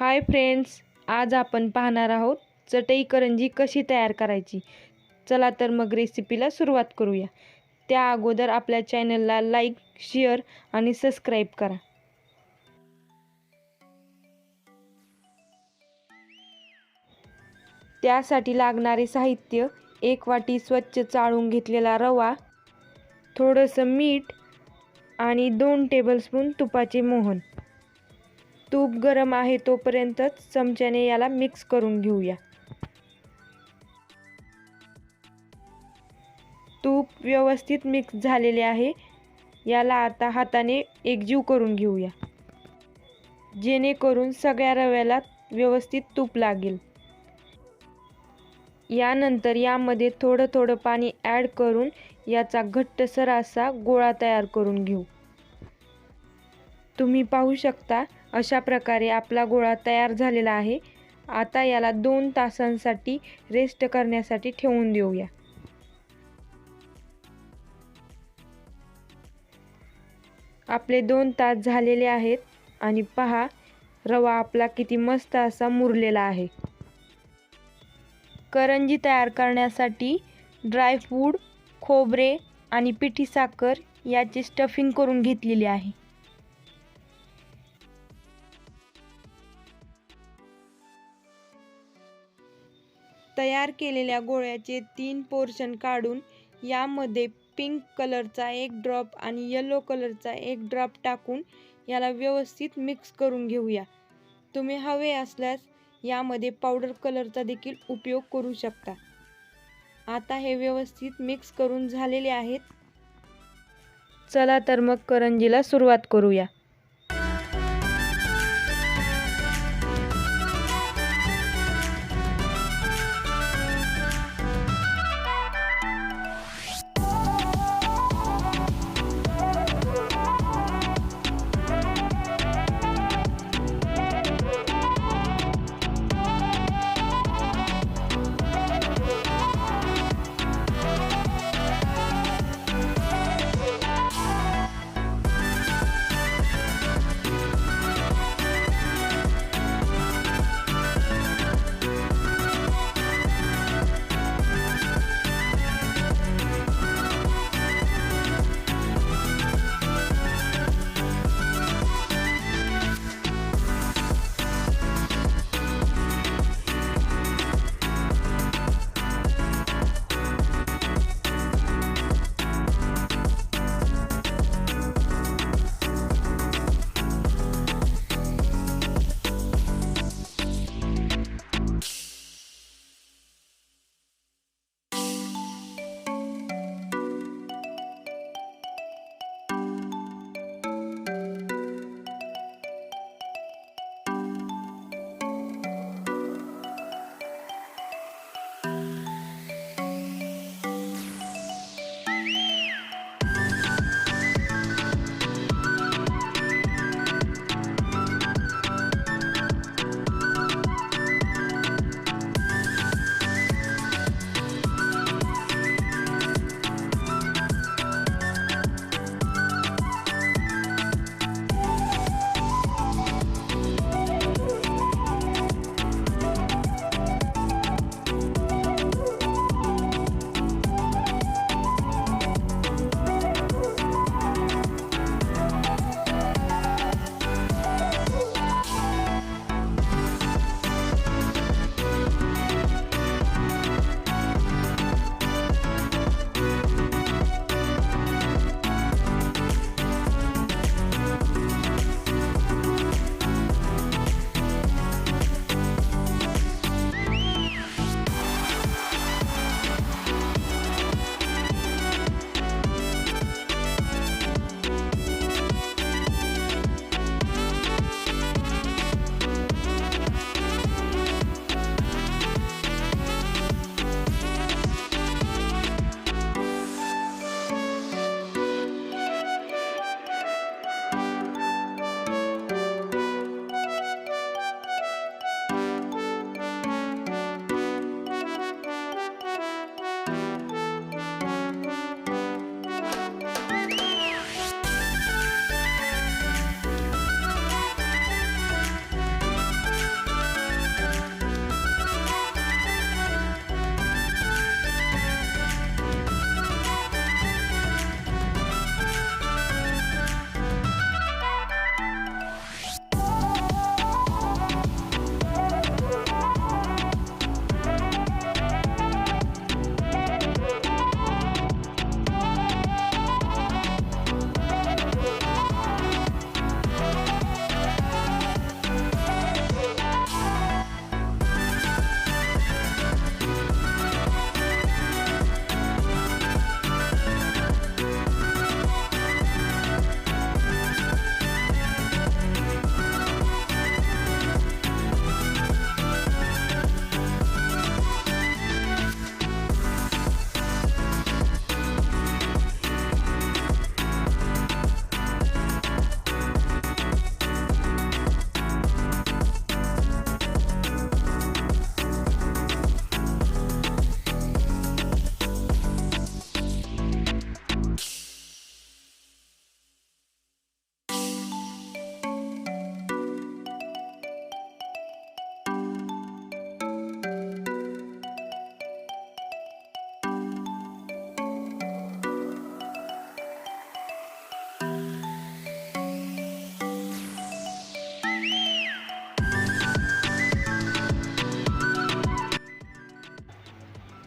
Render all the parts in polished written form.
Hi friends, आज आपण पाहणार आहोत चटई करंजी कशी तयार करायची। चला तर मग रेसिपीला सुरुवात करूया। त्या अगोदर आपल्या चॅनलला लाईक, शेअर आणि सबस्क्राईब करा। त्यासाठी लागणारे साहित्य: 1 वाटी स्वच्छ चाळून घेतलेला रवा, थोडंसं मीठ आणि 2 टेबलस्पून तुपाचे मोहन। तूप गरम आहे तोपर्यंत चमच्याने याला मिक्स करून घेऊया। तूप व्यवस्थित मिक्स झालेले आहे। याला आता हाताने एकजीव करून घेऊया, जेणेकरून सगळ्या रव्याला व्यवस्थित तूप लागेल। यानंतर यामध्ये थोडं थोडं पाणी ॲड करून याचा घट्टसर असा गोळा तयार करून घेऊ। तुम्ही पाहू शकता, अशा प्रकारे आपला गोळा तयार झालेला आहे। आता याला 2 तासांसाठी रेस्ट करण्यासाठी ठेवून देऊया। आपले 2 तास झालेले आहेत आणि पहा, रवा आपला किती मस्त असा मुरलेला आहे। करंजी तयार करण्यासाठी ड्रायफ्रूट, खोबरे आणि पिठी साखर याची स्टफिंग करून घेतलेली आहे। तयार केलेल्या गोळ्याचे 3 पोर्शन काढून यामध्ये पिंक कलरचा 1 ड्रॉप आणि येलो कलरचा 1 ड्रॉप टाकून याला व्यवस्थित मिक्स करून घेऊया। तुम्ही हवे असल्यास यामध्ये पावडर कलरचा देखील उपयोग करू शकता। आता हे व्यवस्थित मिक्स करून झालेले आहेत। चला तर मग करंजीला सुरुवात करूया।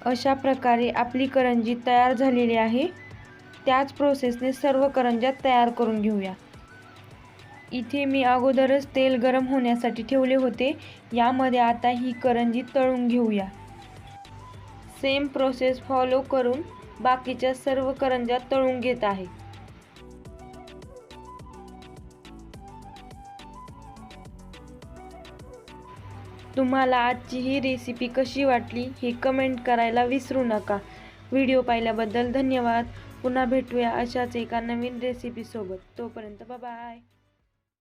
अशा प्रकारे आपली करंजी तयार झालेली आहे. त्याच प्रोसेसने सर्व करंज्या तयार करून घेऊया. इथे मी अगोदरच तेल गरम होण्यासाठी ठेवले होते. यामध्ये आता ही करंजी तळून घेऊया. सेम प्रोसेस फॉलो करून बाकीच्या सर्व करंज्या तळून घेत आहे. तुम्हाला आजची ही रेसिपी कशी वाटली हे कमेंट करायला विसरू नका. व्हिडिओ पाहिल्याबद्दल धन्यवाद. पुन्हा भेटूया अशाच एका नवीन रेसिपीसोबत. तोपर्यंत बाय.